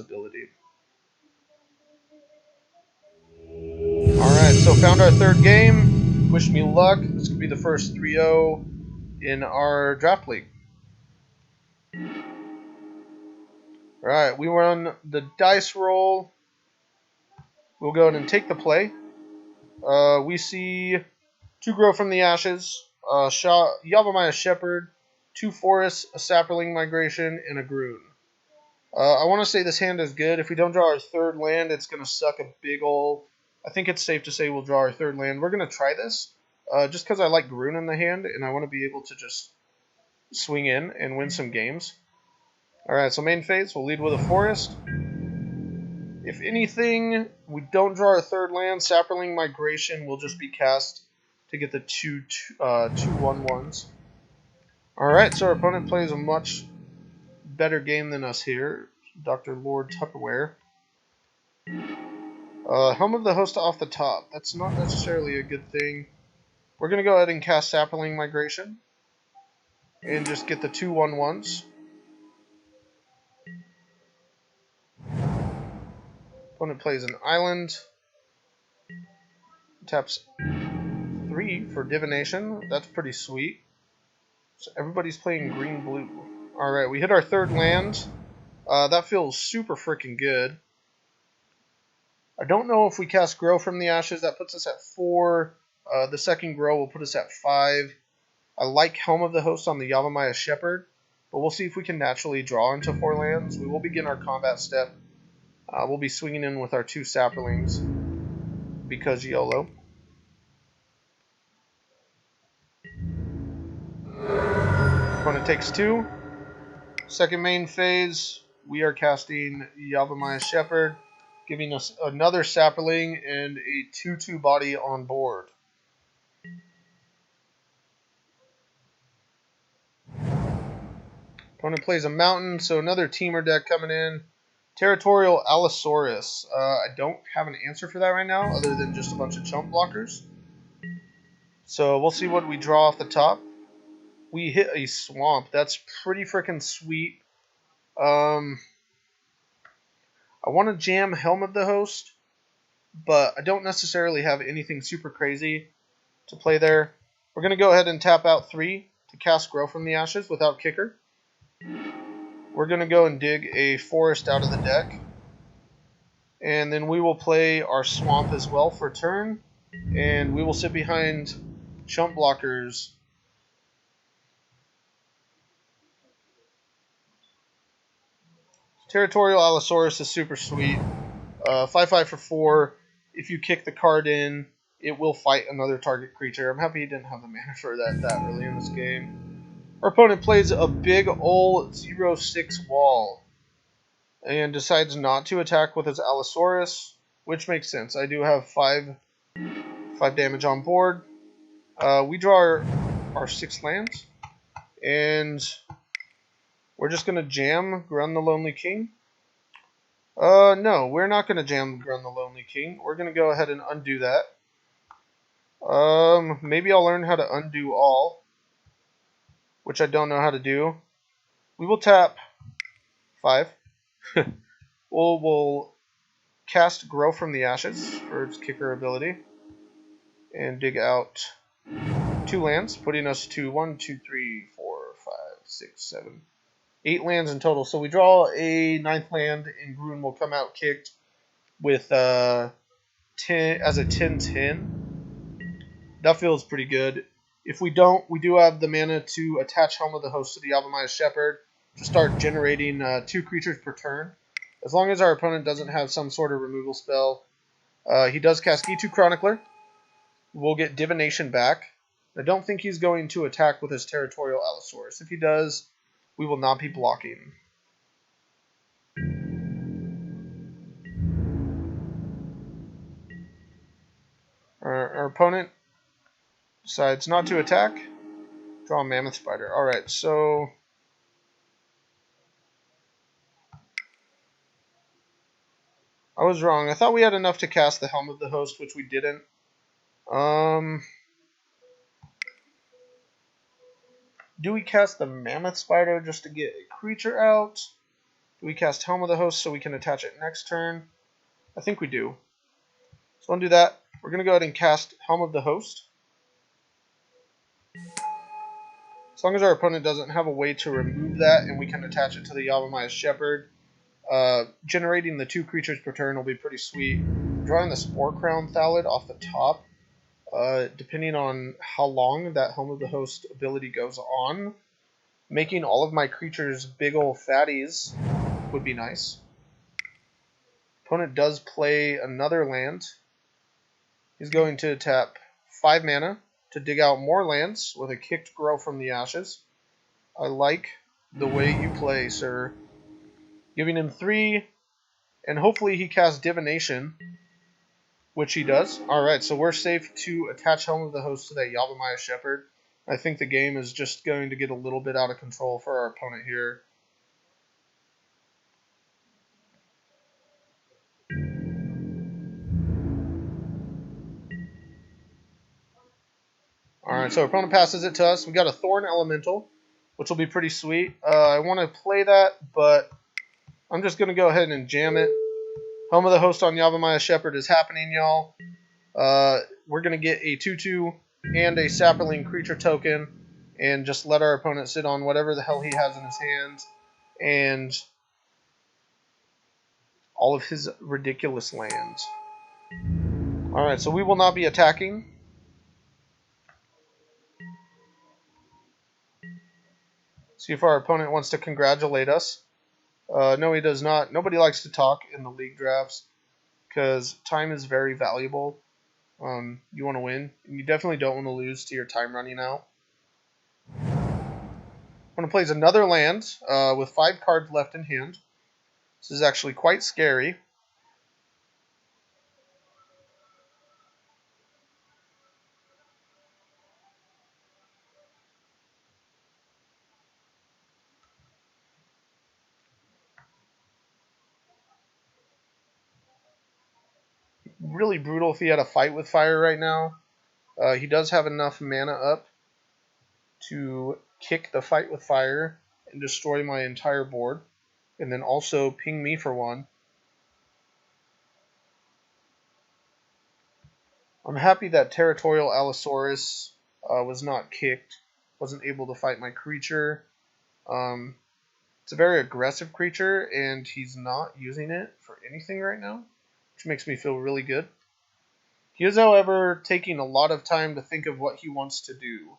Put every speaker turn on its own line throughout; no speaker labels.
ability. Alright, so found our third game. Wish me luck. This could be the first 3-0 in our draft league. Alright, we run the dice roll. We'll go ahead and take the play. We see 2 Grow from the Ashes, Yavimaya Shepherd, 2 Forests, a Sapperling Migration, and a Groon. I want to say this hand is good. If we don't draw our third land, it's going to suck a big ol'. I think it's safe to say we'll draw our third land. We're going to try this, just because I like Groon in the hand, and I want to be able to just swing in and win some games. Alright, so main phase, we'll lead with a Forest. If anything, we don't draw our third land, Sapperling Migration will just be cast to get the 2/1/1s. Alright, so our opponent plays a much better game than us here. Dr. Lord Tupperware. Helm of the Host off the top. That's not necessarily a good thing. We're going to go ahead and cast Sapperling Migration. And just get the 2/1/1s. Opponent plays an island. Taps 3 for Divination. That's pretty sweet. So everybody's playing green-blue. Alright, we hit our third land. That feels super freaking good. I don't know if we cast Grow from the Ashes. That puts us at 4. The second Grow will put us at 5. I like Helm of the Host on the Yavimaya Shepherd, but we'll see if we can naturally draw into 4 lands. We will begin our combat step. We'll be swinging in with our 2 Sapperlings because YOLO. Opponent takes 2. Second main phase, we are casting Yavimaya Shepherd, giving us another Sapperling and a 2/2 body on board. Opponent plays a mountain, so another teamer deck coming in. Territorial Allosaurus. I don't have an answer for that right now, other than just a bunch of chump blockers. So we'll see what we draw off the top. We hit a swamp. That's pretty freaking sweet. I want to jam Helm of the Host, but I don't necessarily have anything super crazy to play there. We're going to go ahead and tap out 3 to cast Grow from the Ashes without kicker. We're going to go and dig a Forest out of the deck. And then we will play our Swamp as well for turn. And we will sit behind chump blockers. Territorial Allosaurus is super sweet. 5/5 for 4. If you kick the card in, it will fight another target creature. I'm happy he didn't have the mana for that early in this game. Our opponent plays a big ol' 0/6 wall and decides not to attack with his Allosaurus, which makes sense. I do have 5 damage on board. We draw our 6 lands, and we're just going to jam Grun the Lonely King. No, we're not going to jam Grun the Lonely King. We're going to go ahead and undo that. Maybe I'll learn how to undo all, which I don't know how to do. We will tap 5. We'll cast Grow from the Ashes for its kicker ability. And dig out 2 lands, putting us to 1, 2, 3, 4, 5, 6, 7, 8 lands in total. So we draw a 9th land, and Groon will come out kicked with 10 as a 10/10. That feels pretty good. If we don't, we do have the mana to attach Helm of the Host to the Yavimaya Shepherd to start generating 2 creatures per turn. As long as our opponent doesn't have some sort of removal spell. He does cast E2 Chronicler. We'll get Divination back. I don't think he's going to attack with his Territorial Allosaurus. If he does, we will not be blocking. Our opponent decides not to attack. Draw a Mammoth Spider. Alright, so I was wrong. I thought we had enough to cast the Helm of the Host, which we didn't. Do we cast the Mammoth Spider just to get a creature out? Do we cast Helm of the Host so we can attach it next turn? I think we do. So undo that. We're going to go ahead and cast Helm of the Host. As long as our opponent doesn't have a way to remove that and we can attach it to the Yavimaya Shepherd, generating the 2 creatures per turn will be pretty sweet. Drawing the Spore Crown Thallid off the top, depending on how long that Helm of the Host ability goes on, making all of my creatures big ol' fatties would be nice. Opponent does play another land. He's going to tap 5 mana to dig out more lands with a kicked Grow from the Ashes. I like the way you play, sir. Giving him 3, and hopefully he casts Divination, which he does. Alright, so we're safe to attach Helm of the Host to that Yavimaya Shepherd. I think the game is just going to get a little bit out of control for our opponent here. Alright, so our opponent passes it to us. We got a Thorn Elemental, which will be pretty sweet. I want to play that, but I'm just going to go ahead and jam it. Helm of the Host on Yavimaya Shepherd is happening, y'all. We're going to get a 2/2 and a Saproling creature token, and just let our opponent sit on whatever the hell he has in his hands, and all of his ridiculous lands. Alright, so we will not be attacking. See if our opponent wants to congratulate us. No, he does not. Nobody likes to talk in the league drafts because time is very valuable. You want to win. And you definitely don't want to lose to your time running out. Opponent plays another land with 5 cards left in hand. This is actually quite scary. Really brutal if he had a Fight with Fire right now. He does have enough mana up to kick the Fight with Fire and destroy my entire board, and then also ping me for 1. I'm happy that Territorial Allosaurus was not kicked, wasn't able to fight my creature. It's a very aggressive creature, and he's not using it for anything right now, which makes me feel really good. He is, however, taking a lot of time to think of what he wants to do.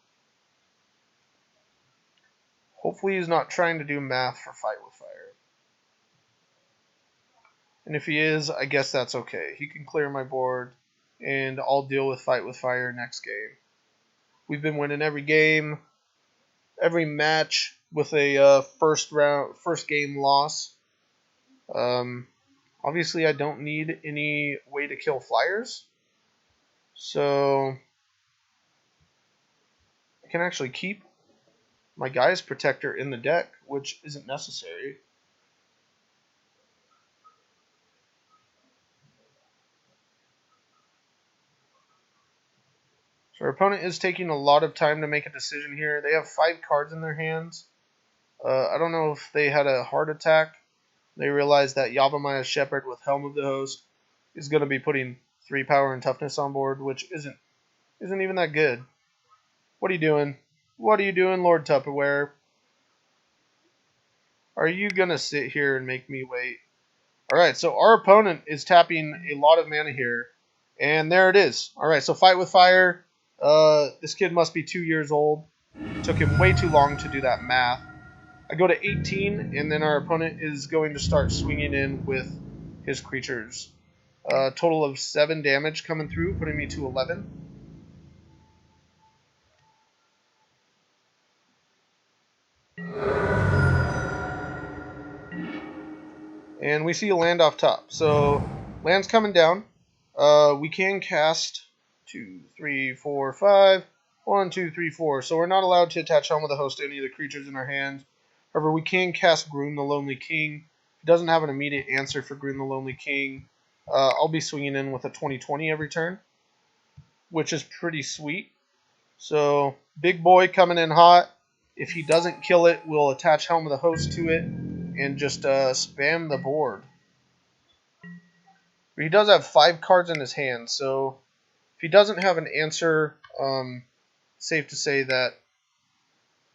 Hopefully he's not trying to do math for Fight with Fire. And if he is, I guess that's okay. He can clear my board, and I'll deal with Fight with Fire next game. We've been winning every game, every match with a first game loss. Obviously, I don't need any way to kill flyers, so I can actually keep my Gaia's Protector in the deck, which isn't necessary. So our opponent is taking a lot of time to make a decision here. They have 5 cards in their hands. I don't know if they had a heart attack. They realized that Yavimaya Shepherd with Helm of the Host is going to be putting 3 power and toughness on board, which isn't even that good. What are you doing? What are you doing, Lord Tupperware? Are you going to sit here and make me wait? Alright, so our opponent is tapping a lot of mana here. And there it is. Alright, so Fight with Fire. This kid must be 2 years old. It took him way too long to do that math. I go to 18, and then our opponent is going to start swinging in with his creatures. Total of 7 damage coming through, putting me to 11. And we see a land off top. So, land's coming down. We can cast 2, 3, 4, 5. 1, 2, 3, 4. So we're not allowed to attach Helm of the Host to any of the creatures in our hand. However, we can cast Groom the Lonely King. He doesn't have an immediate answer for Groom the Lonely King. I'll be swinging in with a 20/20 every turn, which is pretty sweet. So, big boy coming in hot. If he doesn't kill it, we'll attach Helm of the Host to it. and just spam the board. But he does have 5 cards in his hand, so if he doesn't have an answer, safe to say that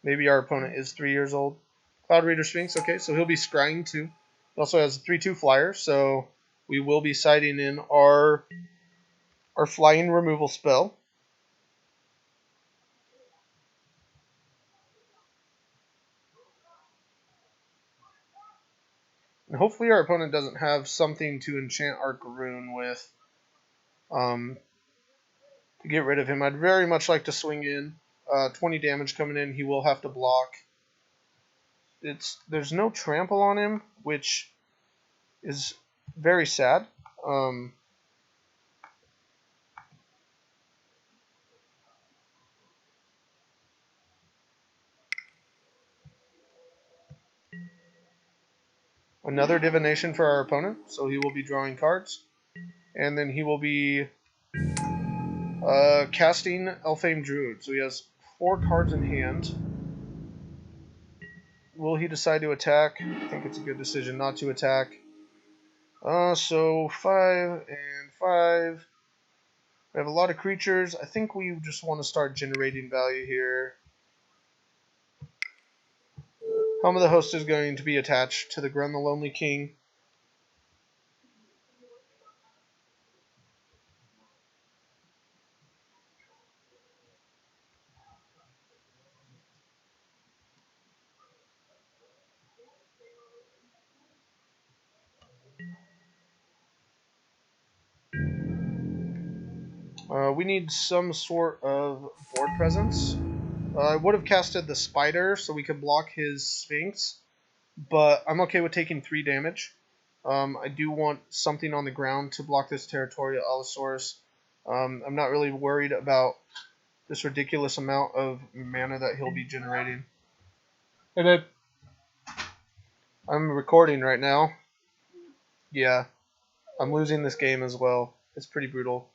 maybe our opponent is 3 years old. Cloud Reader Sphinx, okay, so he'll be scrying too. He also has a 3/2 flyer, so we will be siding in our flying removal spell. And hopefully our opponent doesn't have something to enchant our Garoon with to get rid of him. I'd very much like to swing in. 20 damage coming in. He will have to block. There's no trample on him, which is very sad. Another divination for our opponent, so he will be drawing cards. And then he will be casting Elfame Druid. So he has 4 cards in hand. Will he decide to attack? I think it's a good decision not to attack. So 5 and 5. We have a lot of creatures. I think we just want to start generating value here. Helm of the Host is going to be attached to the Grun the Lonely King. We need some sort of board presence. I would have casted the Spider so we could block his Sphinx, but I'm okay with taking 3 damage. I do want something on the ground to block this Territorial Allosaurus. I'm not really worried about this ridiculous amount of mana that he'll be generating. And I'm recording right now. Yeah, I'm losing this game as well. It's pretty brutal.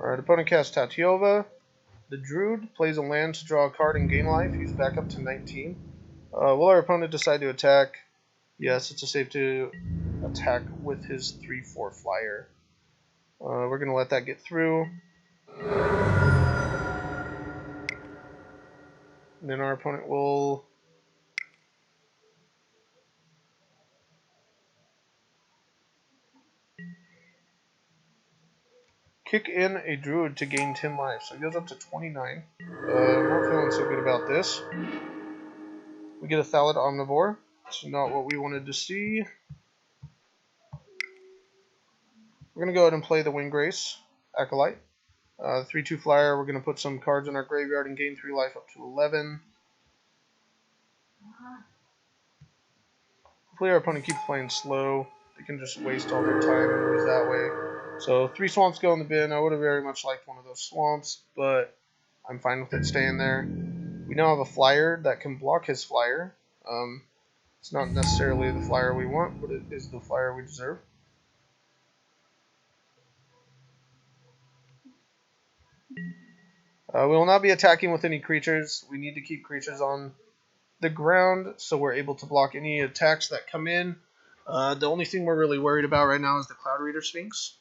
Alright, opponent casts Tatiova. The Druid plays a land to draw a card and gain life. He's back up to 19. Will our opponent decide to attack? Yes, it's a safe to attack with his 3/4 flyer. We're going to let that get through. And then our opponent will kick in a Druid to gain 10 life. So he goes up to 29. I'm not feeling so good about this. We get a Thallid Omnivore. It's not what we wanted to see. We're going to go ahead and play the Windgrace Acolyte. 3/2 flyer. We're going to put some cards in our graveyard and gain 3 life up to 11. Hopefully our opponent keeps playing slow. They can just waste all their time and lose that way. So 3 swamps go in the bin. I would have very much liked one of those swamps, but I'm fine with it staying there. We now have a flyer that can block his flyer. It's not necessarily the flyer we want, but it is the flyer we deserve. We will not be attacking with any creatures. We need to keep creatures on the ground so we're able to block any attacks that come in. The only thing we're really worried about right now is the Cloud Reader Sphinx.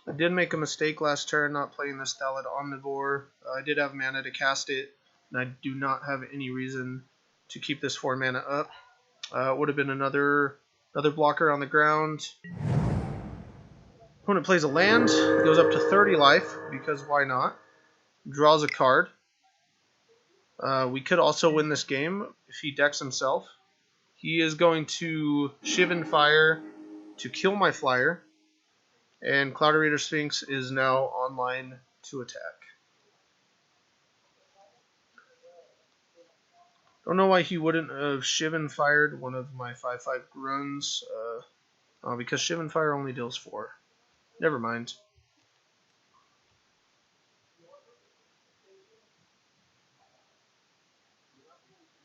I did make a mistake last turn not playing this Thallid Omnivore. I did have mana to cast it, and I do not have any reason to keep this 4 mana up. It would have been another blocker on the ground. Opponent plays a land, goes up to 30 life, because why not? Draws a card. We could also win this game if he decks himself. He is going to Shiv and Fire to kill my flyer, and Cloud Raider Sphinx is now online to attack. Don't know why he wouldn't have Shiv and Fired one of my 5/5 Gruns, because Shiv and Fire only deals 4. Never mind.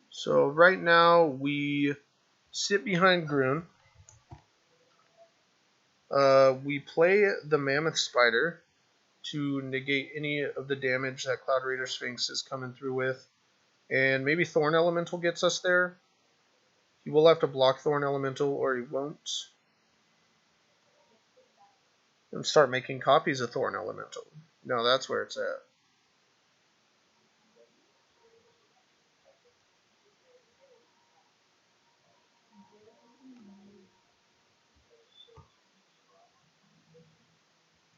So right now we sit behind Grun. We play the Mammoth Spider to negate any of the damage that Cloud Raider Sphinx is coming through with. And maybe Thorn Elemental gets us there. He will have to block Thorn Elemental or he won't. And start making copies of Thorn Elemental. No, that's where it's at.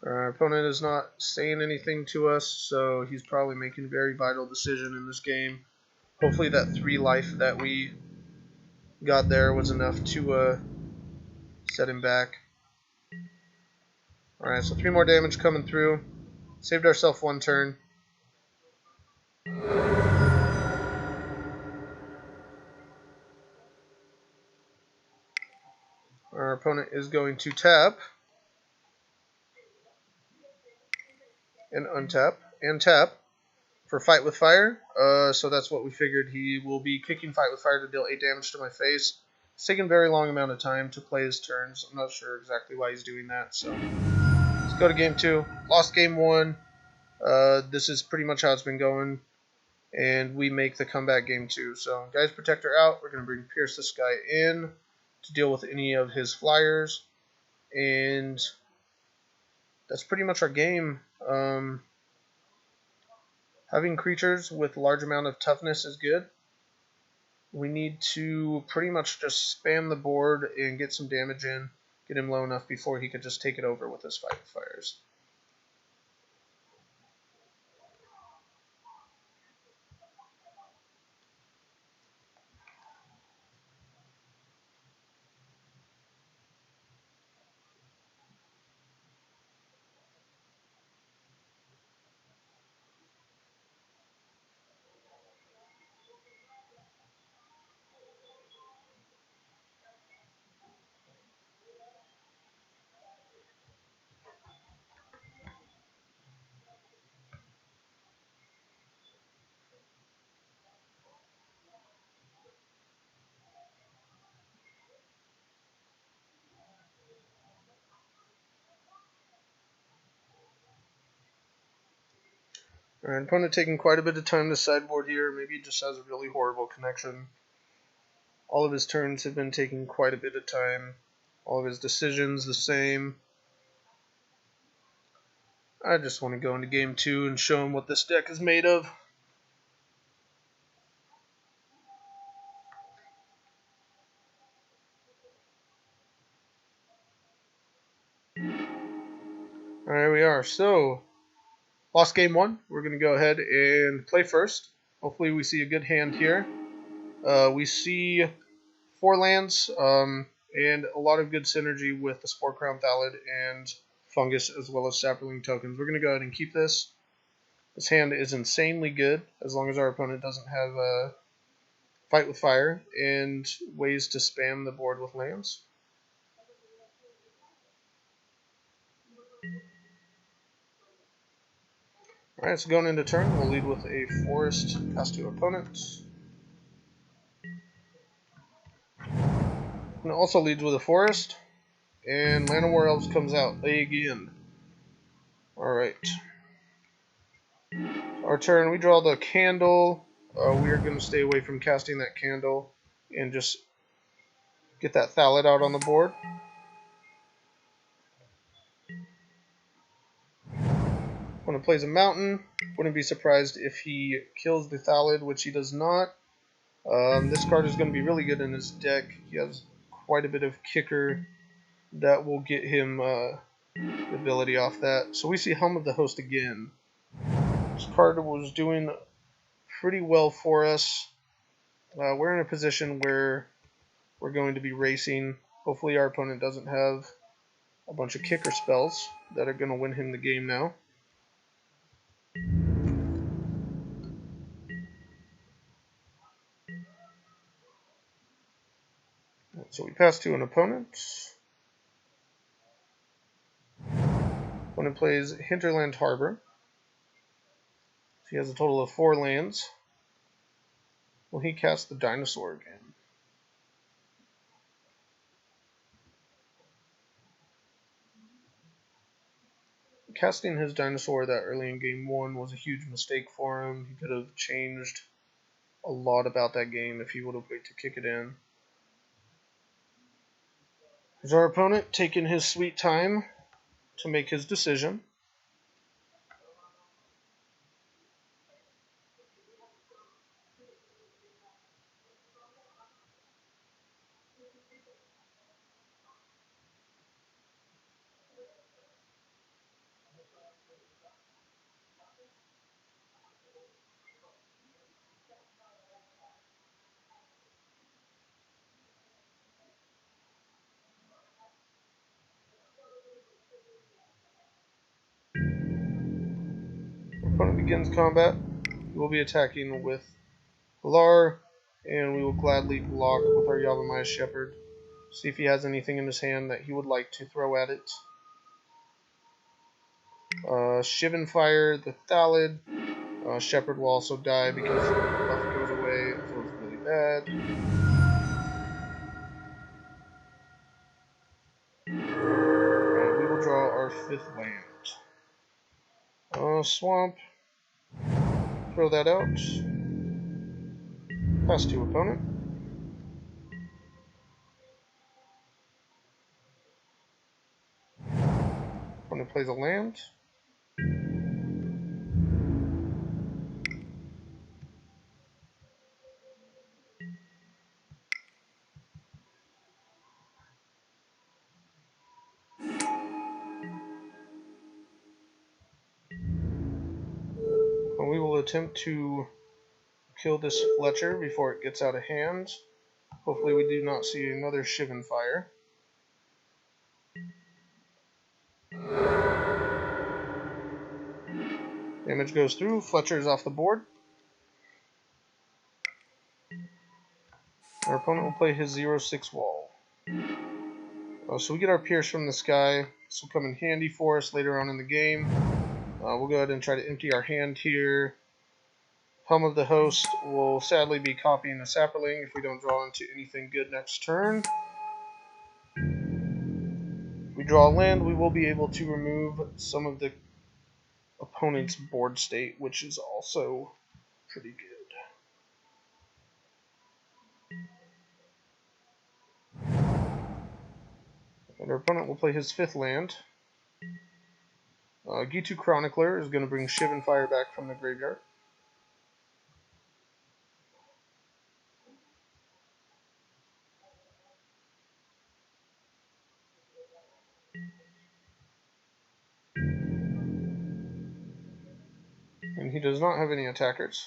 Our opponent is not saying anything to us, so he's probably making a very vital decision in this game. Hopefully that 3 life that we got there was enough to set him back. Alright, so 3 more damage coming through. Saved ourselves 1 turn. Our opponent is going to tap and untap and tap for Fight with Fire. So that's what we figured. He will be kicking Fight with Fire to deal 8 damage to my face. It's taken a very long amount of time to play his turns. I'm not sure exactly why he's doing that. So let's go to game 2. Lost game 1. This is pretty much how it's been going. And we make the comeback game 2. So Guy's Protector out. We're going to bring Pierce the Sky in to deal with any of his flyers. And that's pretty much our game. Having creatures with large amount of toughness is good. We need to pretty much just spam the board and get some damage in, get him low enough before he could just take it over with his Fight with Fires. Alright, opponent taking quite a bit of time to sideboard here. Maybe he just has a really horrible connection. All of his turns have been taking quite a bit of time. All of his decisions the same. I just want to go into game 2 and show him what this deck is made of. Alright, here we are. So, lost game 1. We're going to go ahead and play first. Hopefully we see a good hand here. We see 4 lands and a lot of good synergy with the Spore Crown Thallid and Fungus as well as Saproling tokens. We're going to go ahead and keep this. This hand is insanely good as long as our opponent doesn't have a Fight with Fire and ways to spam the board with lands. Alright, so going into turn, we'll lead with a Forest, pass to opponents. And also leads with a Forest, and Land of War Elves comes out again. Alright. Our turn, we draw the Candle. We are going to stay away from casting that Candle and just get that Thallid out on the board. When it plays a Mountain, wouldn't be surprised if he kills the Thallid, which he does not. This card is going to be really good in his deck. He has quite a bit of kicker that will get him the ability off that. So we see Helm of the Host again. This card was doing pretty well for us. We're in a position where we're going to be racing. Hopefully our opponent doesn't have a bunch of kicker spells that are going to win him the game now. So we pass to an opponent. Opponent plays Hinterland Harbor. He has a total of 4 lands. Will he cast the dinosaur again? Casting his dinosaur that early in game 1 was a huge mistake for him. He could have changed a lot about that game if he would have waited to kick it in. Is our opponent taking his sweet time to make his decision? Our opponent begins combat. We will be attacking with Pilar, and we will gladly block with our Yavimaya Shepherd. See if he has anything in his hand that he would like to throw at it. Shivan Fire, the Thalid. Shepherd will also die because the buff goes away. It feels really bad. And we will draw our 5th land. Swamp. Throw that out. Pass to opponent. Opponent plays a land. And we will attempt to kill this Fletcher before it gets out of hand. Hopefully we do not see another Shivan Fire. Damage goes through. Fletcher is off the board. Our opponent will play his 0/6 wall. So we get our Pierce from the sky. This will come in handy for us later on in the game. We'll go ahead and try to empty our hand here. Helm of the Host will sadly be copying the Sapperling if we don't draw into anything good next turn. If we draw a land, we will be able to remove some of the opponent's board state, which is also pretty good. And our opponent will play his 5th land. Gitu Chronicler is going to bring Shivan Fire back from the graveyard. And he does not have any attackers.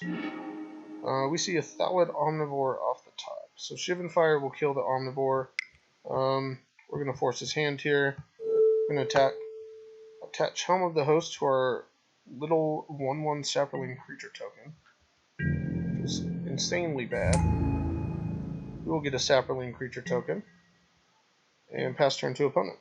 We see a Thalid Omnivore off the top. So Shivan Fire will kill the Omnivore. We're going to force his hand here. We're going to attach Helm of the Host to our little 1/1 Sapperling creature token, which is insanely bad. We will get a Sapperling creature token and pass turn to opponent.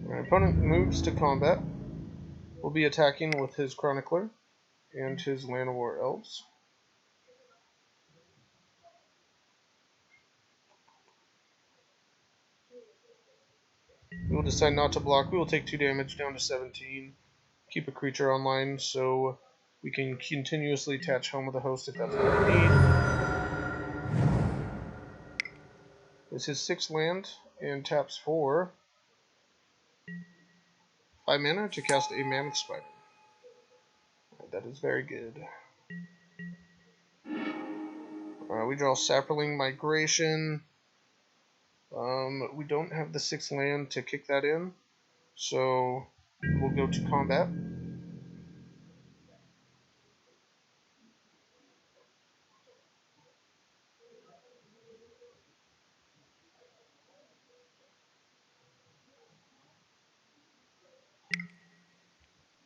Our opponent moves to combat. We'll be attacking with his Chronicler and his Llanowar Elves. We will decide not to block. We will take 2 damage down to 17. Keep a creature online so we can continuously attach Helm of the Host if that's what we need. It's his 6th land, and taps for 5 mana to cast a Mammoth Spider. That is very good. We draw Sapperling Migration. We don't have the 6 land to kick that in, so we'll go to combat.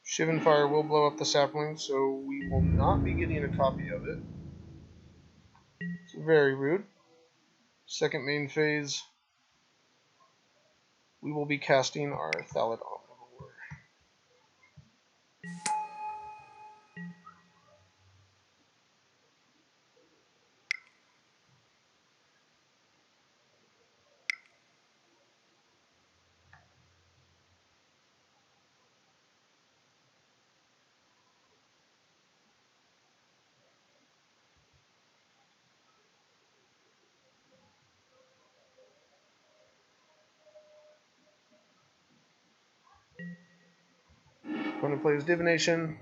Shivan Fire will blow up the sapling, so we will not be getting a copy of it. It's very rude. Second main phase, we will be casting our Thallid Omnivore. Opponent plays Divination,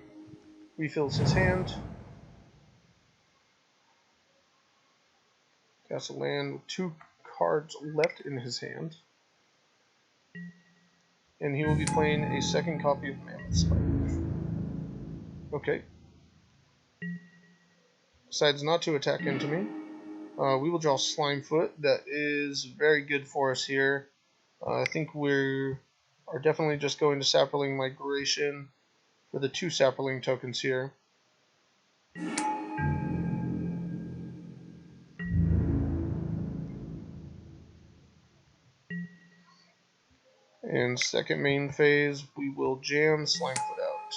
refills his hand, casts a land with 2 cards left in his hand, and he will be playing a second copy of Mammoth Spider. Okay. Decides not to attack into me. We will draw Slimefoot. That is very good for us here. I think we are definitely just going to Sapperling Migration for the 2 Sapperling tokens here. And second main phase, we will jam Slimefoot out.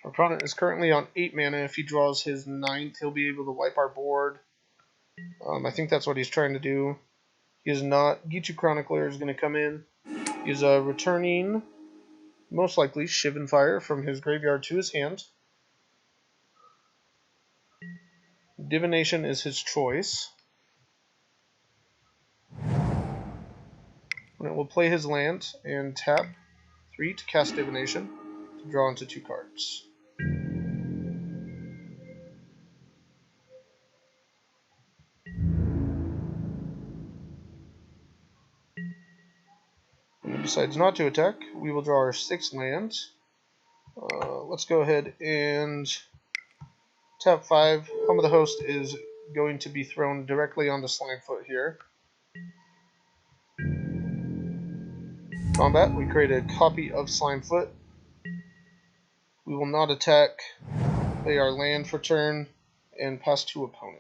Our opponent is currently on 8 mana. If he draws his 9th, he'll be able to wipe our board. I think that's what he's trying to do. He is not. Gitu Chronicler is going to come in. He's returning, most likely, Shivan Fire from his graveyard to his hand. Divination is his choice. And it will play his land and tap 3 to cast Divination to draw into 2 cards. When he decides not to attack, we will draw our 6th land. Let's go ahead and tap 5. Home of the Host is going to be thrown directly onto Slimefoot here. Combat, we create a copy of Slimefoot. We will not attack, play our land for turn, and pass to opponent.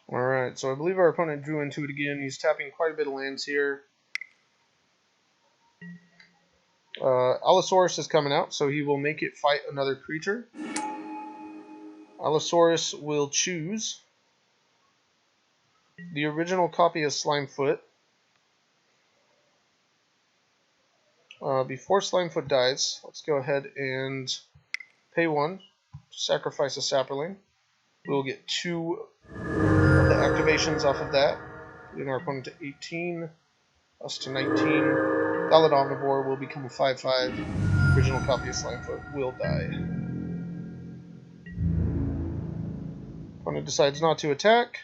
Alright, so I believe our opponent drew into it again. He's tapping quite a bit of lands here. Allosaurus is coming out, so he will make it fight another creature. Allosaurus will choose the original copy of Slimefoot. Before Slimefoot dies, let's go ahead and pay 1 to sacrifice a Sapperling. We'll get 2 of the activations off of that, putting our opponent to 18, us to 19. Thallid Omnivore will become a 5/5. Original copy of Slimefoot will die. Opponent decides not to attack,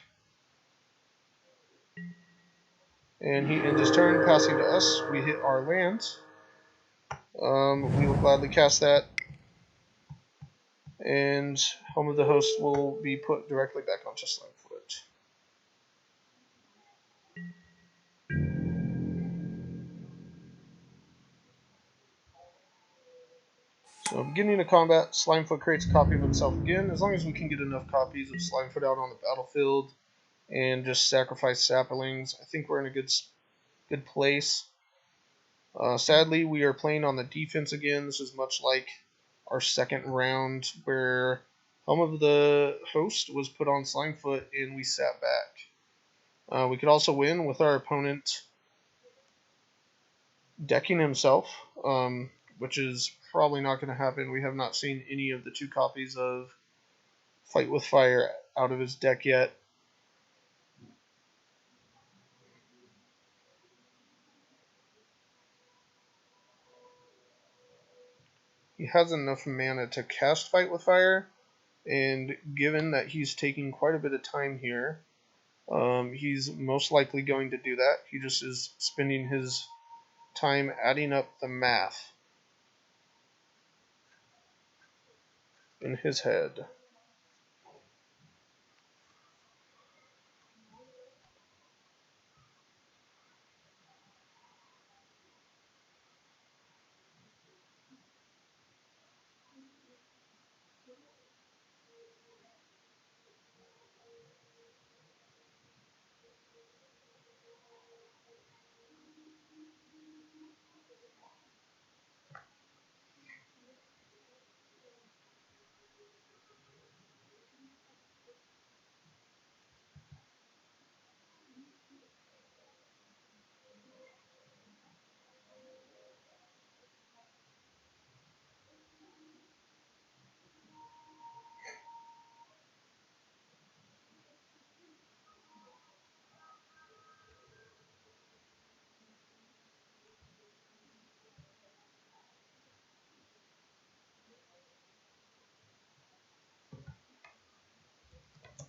and he ends his turn, passing to us. We hit our land. We will gladly cast that, and Home of the Host will be put directly back onto Slimefoot. So, beginning of combat, Slimefoot creates a copy of himself again. As long as we can get enough copies of Slimefoot out on the battlefield and just sacrifice Sapperlings, I think we're in a good place. Sadly, we are playing on the defense again. This is much like our second round where Helm of the Host was put on Slimefoot and we sat back. We could also win with our opponent decking himself, which is probably not going to happen. We have not seen any of the 2 copies of Fight with Fire out of his deck yet. He has enough mana to cast Fight with Fire, and given that he's taking quite a bit of time here, he's most likely going to do that. He just is spending his time adding up the math in his head.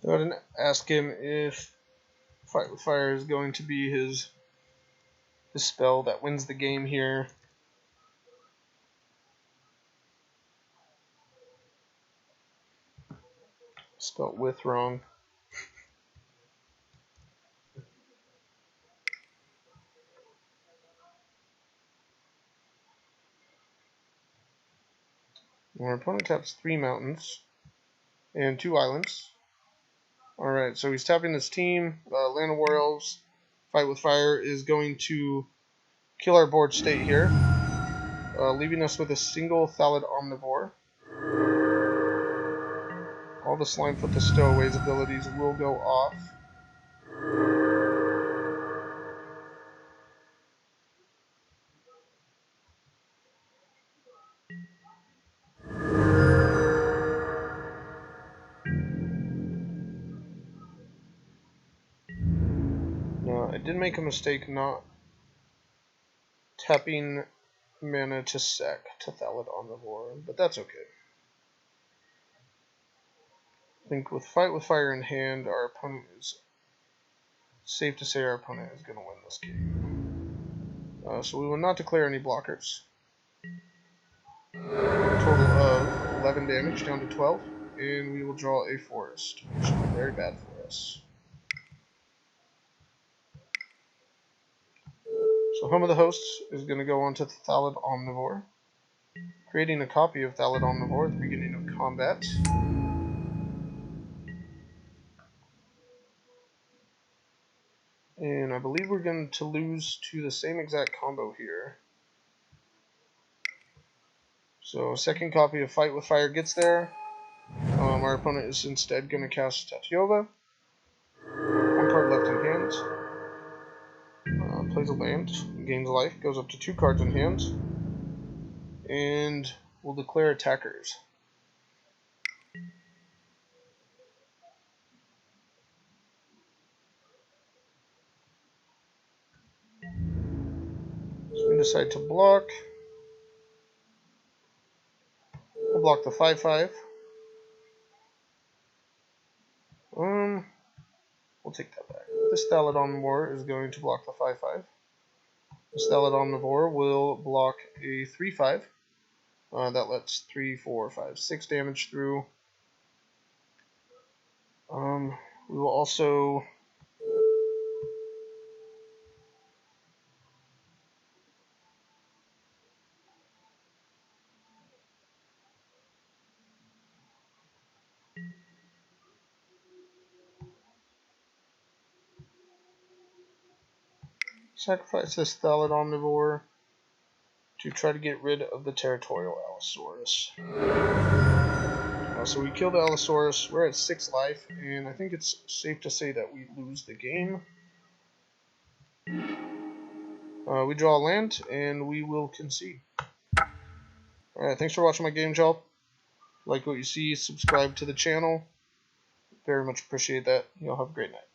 Go ahead and ask him if Fight with Fire is going to be his spell that wins the game here. Spelled with wrong. Our opponent taps 3 mountains and 2 islands. Alright, so he's tapping his team. Land of War Elves, Fight with Fire is going to kill our board state here, leaving us with a single Thallid Omnivore. All the Slimefoot the Stowaway's abilities will go off. No, I did make a mistake not tapping mana to sack to Thallid Omnivore, but that's okay. I think with Fight with Fire in hand, our opponent is safe to say our opponent is going to win this game. So we will not declare any blockers. Total of 11 damage down to 12, and we will draw a forest, which is very bad for us. So Home of the Hosts is going to go onto Thallid Omnivore, creating a copy of Thallid Omnivore at the beginning of combat. And I believe we're going to lose to the same exact combo here. So second copy of Fight with Fire gets there. Our opponent is instead going to cast Tatiova. 1 card left in hand. Plays a land, gains life, goes up to 2 cards in hand. And we'll declare attackers. So we decide to block. We'll block the 5/5. We'll take that back. This Thallid Omnivore is going to block the 5/5. This Thallid Omnivore will block a 3/5. That lets 3, 4, 5, 6 damage through. We will also sacrifice this Thallid Omnivore to try to get rid of the territorial Allosaurus. So we kill the Allosaurus. We're at 6 life, and I think it's safe to say that we lose the game. We draw land, and we will concede. Alright, thanks for watching my game, y'all. Like what you see, subscribe to the channel. Very much appreciate that. Y'all have a great night.